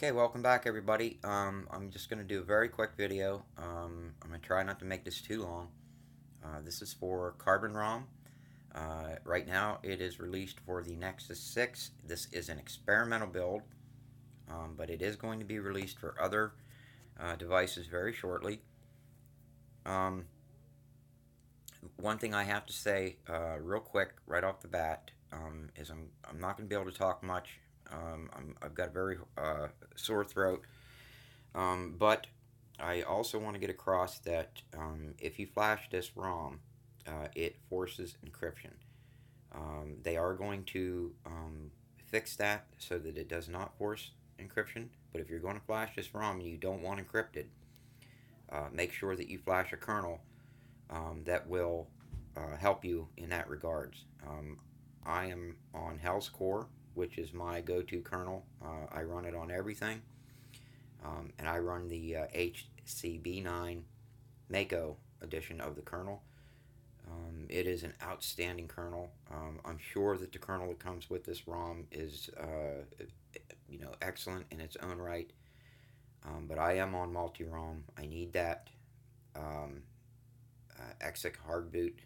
Okay, welcome back everybody. I'm just going to do a very quick video. I'm going to try not to make this too long. This is for Carbon ROM. Right now it is released for the Nexus 6. This is an experimental build, but it is going to be released for other devices very shortly. Um, One thing I have to say real quick right off the bat is I'm not going to be able to talk much. I've got a very sore throat. But I also want to get across that if you flash this ROM, it forces encryption. They are going to fix that so that it does not force encryption. But if you're going to flash this ROM and you don't want encrypted, make sure that you flash a kernel that will help you in that regards. I am on Hell's Core, which is my go-to kernel. I run it on everything. And I run the HCB9 Mako edition of the kernel. It is an outstanding kernel. I'm sure that the kernel that comes with this ROM is, excellent in its own right. But I am on multi-ROM. I need that exec hard boot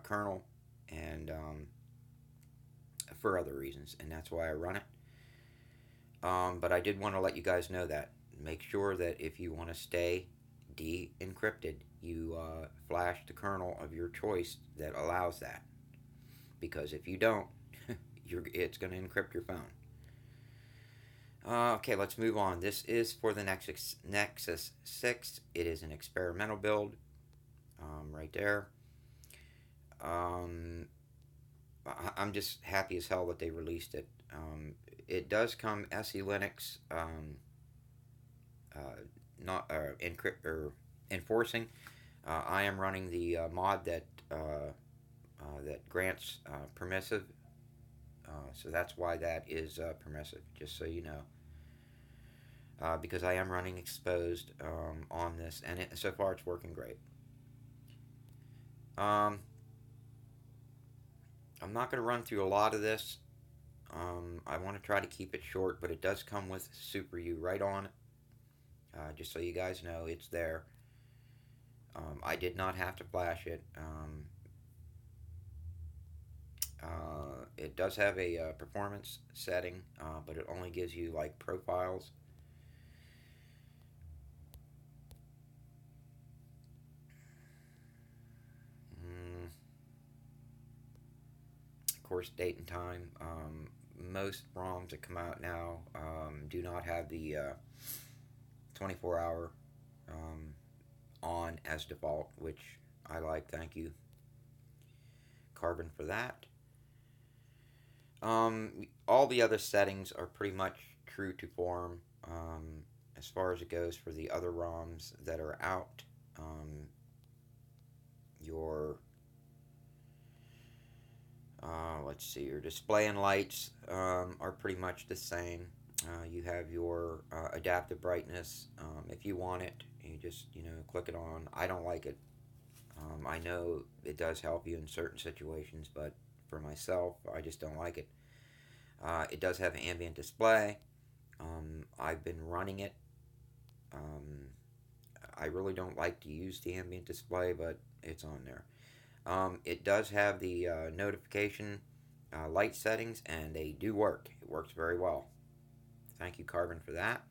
kernel, and for other reasons, and that's why I run it. But I did want to let you guys know that. Make sure that if you want to stay de-encrypted, you flash the kernel of your choice that allows that. Because if you don't, it's going to encrypt your phone. Okay, let's move on. This is for the Nexus 6. It is an experimental build, right there. Um, I'm just happy as hell that they released it. It does come SE Linux, not encrypt or enforcing. I am running the mod that grants permissive, so that's why that is permissive. Just so you know, because I am running exposed on this, and so far it's working great. Um, I'm not going to run through a lot of this. I want to try to keep it short, but it does come with Super U right on it. Just so you guys know, it's there. I did not have to flash it. It does have a performance setting, but it only gives you like profiles. Mm, of course, date and time. Most ROMs that come out now do not have the 24-hour on as default, which I like. Thank you, Carbon, for that. All the other settings are pretty much true to form as far as it goes for the other ROMs that are out. Your let's see, your display and lights are pretty much the same. You have your adaptive brightness. If you want it, you just click it on. I don't like it. I know it does help you in certain situations, but for myself, I just don't like it. It does have ambient display. I've been running it. Um, I really don't like to use the ambient display, but it's on there. It does have the notification light settings, and they do work. It works very well. Thank you, Carbon, for that.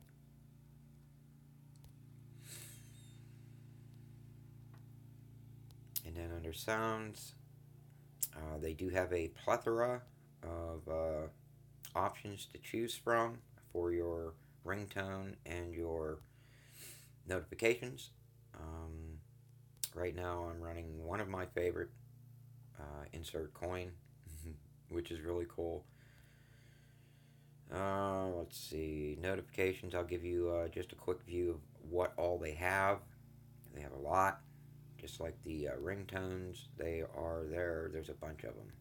And then under sounds, they do have a plethora of options to choose from for your ringtone and your notifications. Um, right now, I'm running one of my favorite, insert coin, which is really cool. Let's see. Notifications, I'll give you just a quick view of what all they have. They have a lot. Just like the ringtones, they are there. There's a bunch of them.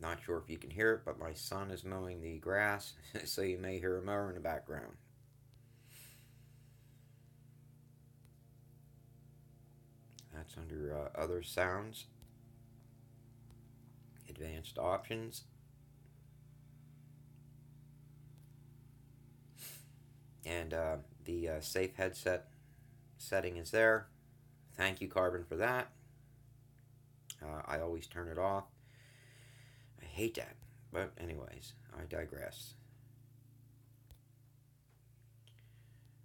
Not sure if you can hear it, but my son is mowing the grass, so you may hear a mower in the background. That's under other sounds. advanced options, and the safe headset setting is there. Thank you, Carbon, for that. I always turn it off. I hate that. But, anyways, I digress.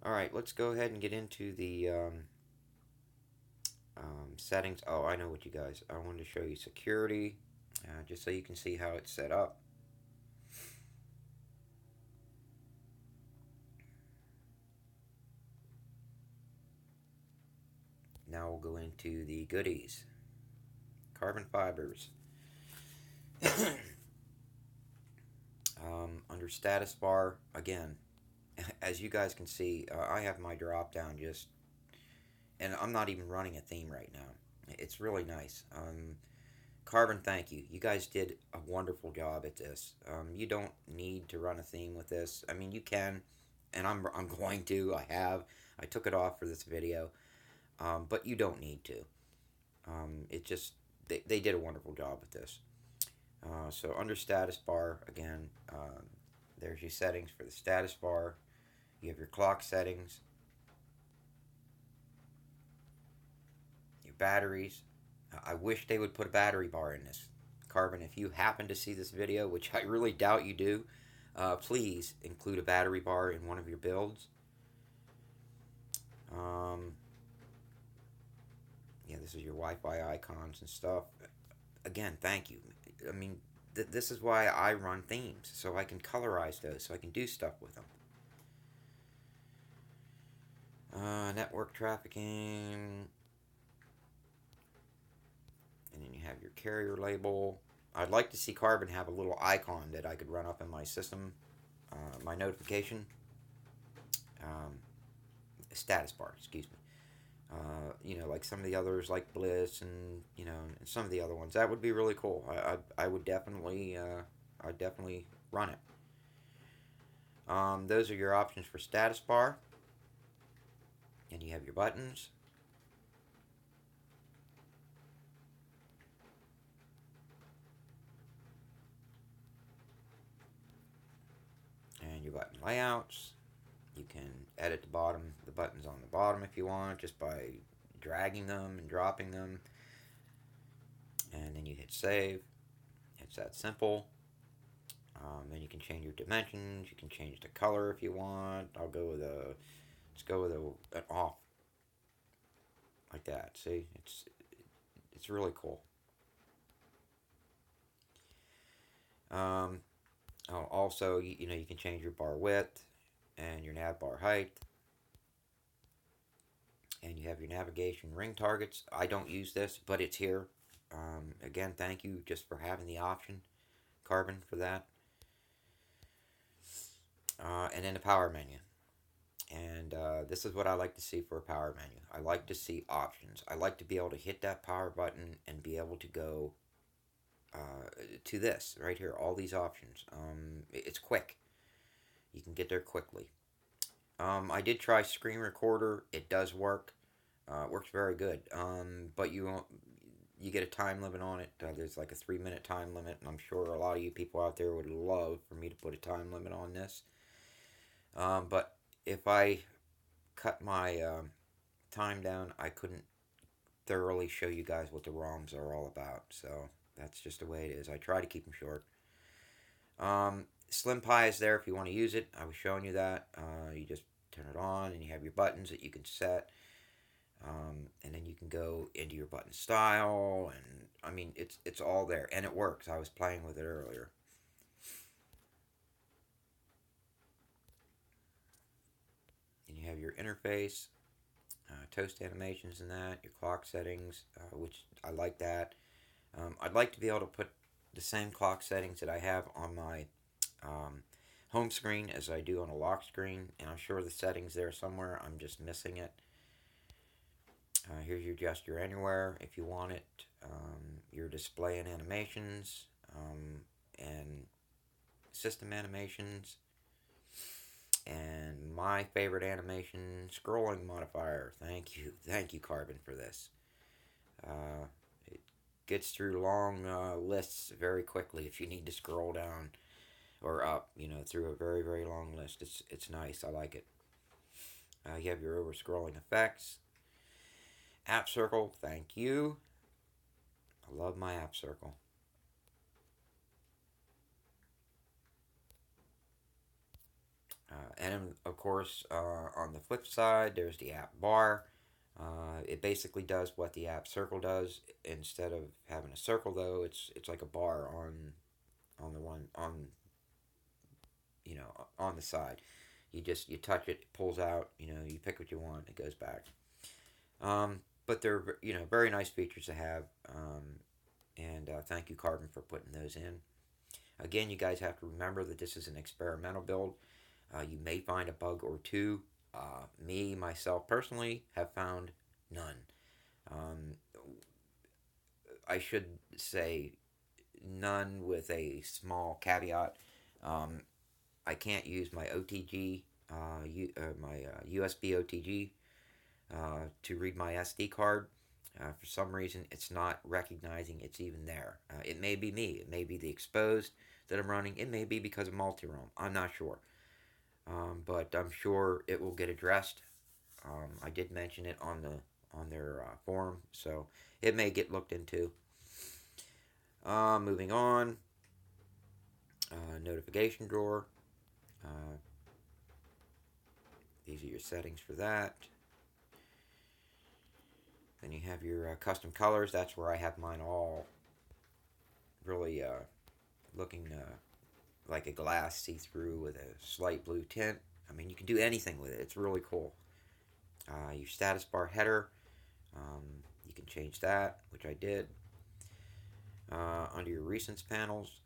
Alright, let's go ahead and get into the settings. Oh, I know what you guys. I wanted to show you security, just so you can see how it's set up. Now we'll go into the goodies. Carbon fibers. Under status bar, again, as you guys can see, I have my drop down just, and I'm not even running a theme right now. It's really nice. Carbon, thank you. You guys did a wonderful job at this. You don't need to run a theme with this. I mean, you can, and I'm going to. I took it off for this video, but you don't need to. It just, they did a wonderful job with this. So under status bar, again, there's your settings for the status bar. You have your clock settings, your batteries. I wish they would put a battery bar in this. Carbon, if you happen to see this video, which I really doubt you do, please include a battery bar in one of your builds. Yeah, this is your Wi-Fi icons and stuff. Again, thank you. I mean, this is why I run themes, so I can colorize those, so I can do stuff with them. Network trafficking. And then you have your carrier label. I'd like to see Carbon have a little icon that I could run up in my system, my notification. Status bar, excuse me. You know, like some of the others, like Bliss, and you know, and some of the other ones. That would be really cool. I would definitely, I'd definitely run it. Those are your options for status bar, and you have your buttons. And your button layouts. You can edit the buttons on the bottom if you want, just by dragging them and dropping them. And then you hit save. It's that simple. Then you can change your dimensions. You can change the color if you want. Let's go with an off, like that. See, it's really cool. Also, you know, you can change your bar width and your nav bar height. And you have your navigation ring targets. I don't use this, but it's here. Again, thank you just for having the option, Carbon, for that. And then the power menu. And this is what I like to see for a power menu. I like to see options. I like to be able to hit that power button and be able to go to this right here. All these options. It's quick. You can get there quickly. I did try screen recorder. It does work. It works very good. But you get a time limit on it. There's like a 3-minute time limit, and I'm sure a lot of you people out there would love for me to put a time limit on this. But if I cut my time down, I couldn't thoroughly show you guys what the ROMs are all about. So that's just the way it is. I try to keep them short. Slim Pi is there if you want to use it. I was showing you that. You just turn it on, and you have your buttons that you can set. And then you can go into your button style, and I mean, it's all there, and it works. I was playing with it earlier. And you have your interface, toast animations and that, your clock settings, which I like that. I'd like to be able to put the same clock settings that I have on my home screen as I do on a lock screen, and I'm sure the settings there somewhere. I'm just missing it. Here's your gesture anywhere if you want it. Your display and animations, and system animations, and my favorite animation, scrolling modifier. Thank you, Carbon, for this. gets through long lists very quickly if you need to scroll down or up, through a very, very long list. It's nice. I like it. You have your over scrolling effects. App circle, thank you. I love my app circle. And of course, on the flip side, there's the app bar. It basically does what the app circle does. Instead of having a circle, though, it's like a bar on the one on the side. You touch it, it pulls out. You pick what you want, it goes back. But they're very nice features to have. And thank you, Carbon, for putting those in. Again, you guys have to remember that this is an experimental build. You may find a bug or two. Myself personally, have found none. Um, I should say none with a small caveat. Um, I can't use my OTG, my USB OTG, to read my SD card. For some reason, it's not recognizing it's even there. It may be me. It may be the exposed that I'm running. It may be because of multi-roam. I'm not sure. But I'm sure it will get addressed. I did mention it on their forum, so it may get looked into. Moving on, notification drawer. Uh, these are your settings for that. Then you have your custom colors. That's where I have mine all really looking like a glass see-through with a slight blue tint. I mean, you can do anything with it. It's really cool. Your status bar header, you can change that, which I did. Under your recents panels,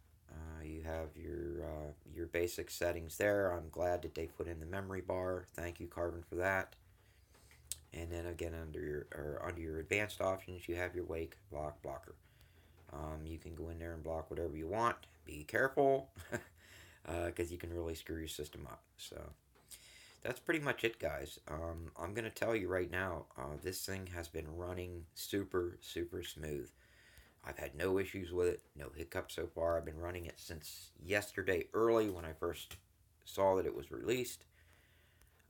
you have your basic settings there. I'm glad that they put in the memory bar. Thank you, Carbon, for that. And then again, under your advanced options, you have your wake, block, blocker. You can go in there and block whatever you want. Be careful, because you can really screw your system up. So that's pretty much it, guys. I'm going to tell you right now, this thing has been running super, super smooth. I've had no issues with it, no hiccups so far. I've been running it since yesterday early when I first saw that it was released.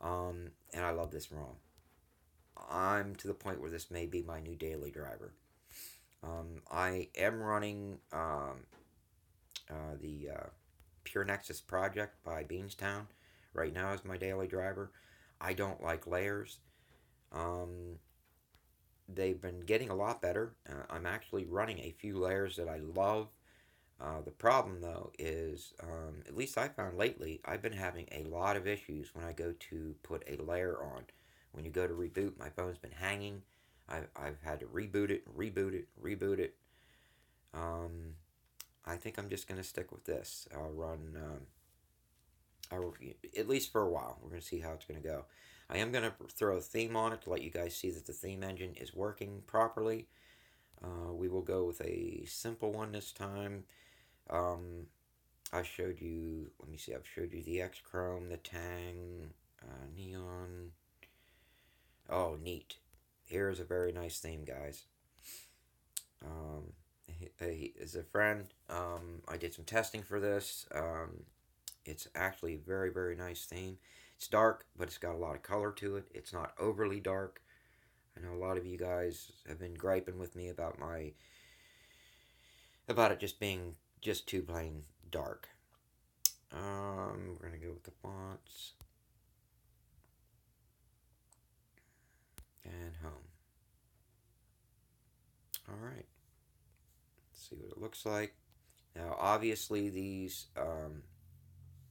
And I love this ROM. I'm to the point where this may be my new daily driver. I am running the Pure Nexus project by Beanstown right now as my daily driver. I don't like layers. They've been getting a lot better. I'm actually running a few layers that I love. The problem, though, is, at least I found lately, I've been having a lot of issues when I go to put a layer on. When you go to reboot, my phone's been hanging. I've had to reboot it, reboot it, reboot it. I think I'm just going to stick with this. I'll run, at least for a while. We're going to see how it's going to go. I am going to throw a theme on it to let you guys see that the theme engine is working properly. We will go with a simple one this time. I showed you, let me see, I've showed you the X-Chrome, the Tang, Neon. Oh, neat. Here's a very nice theme, guys. He is a friend. I did some testing for this. It's actually a very, very nice theme. It's dark, but it's got a lot of color to it. It's not overly dark. I know a lot of you guys have been griping with me about it just being just too plain dark. We're gonna go with the fonts and home. All right. Let's see what it looks like. Now, obviously, these.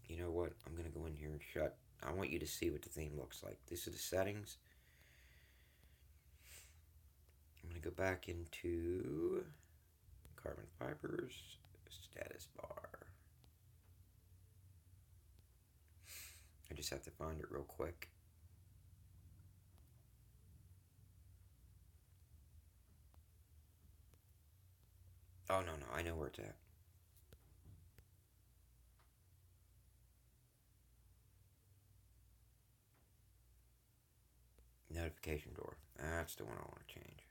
You know what? I'm gonna go in here and shut. I want you to see what the theme looks like. These are the settings. I'm going to go back into carbon fibers, status bar. I just have to find it real quick. Oh, no, I know where it's at. Notification door. That's the one I want to change.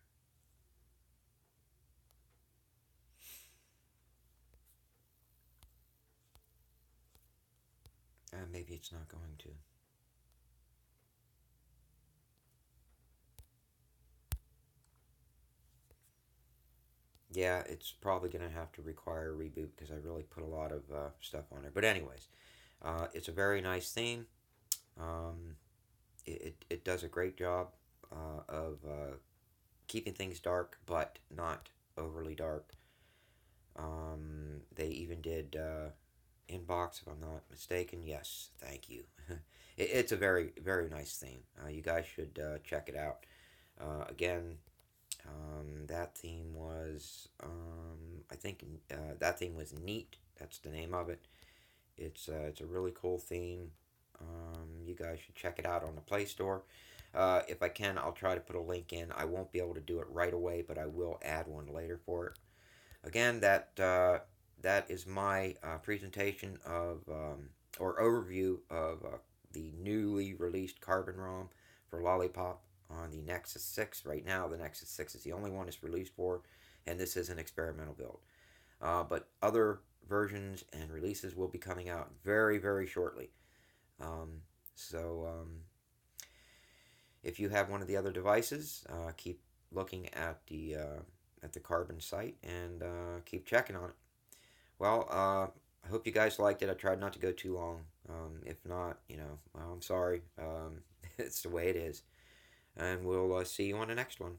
Maybe it's not going to. Yeah, it's probably going to have to require a reboot because I really put a lot of stuff on there. But anyways, it's a very nice theme. Um, it does a great job of keeping things dark, but not overly dark. They even did inbox, if I'm not mistaken. Yes, thank you. It's a very, very nice theme. You guys should check it out. Again, that theme was, I think, that theme was Neat. That's the name of it. It's a really cool theme. You guys should check it out on the Play Store. If I can, I'll try to put a link in. I won't be able to do it right away, but I will add one later for it. Again, that is my presentation of or overview of the newly released Carbon ROM for Lollipop on the Nexus 6. Right now, the Nexus 6 is the only one it's released for, and this is an experimental build. But other versions and releases will be coming out very, very shortly. Um, so, if you have one of the other devices, keep looking at the Carbon site and keep checking on it. Well, I hope you guys liked it. I tried not to go too long. If not, well, I'm sorry. It's the way it is. And we'll see you on the next one.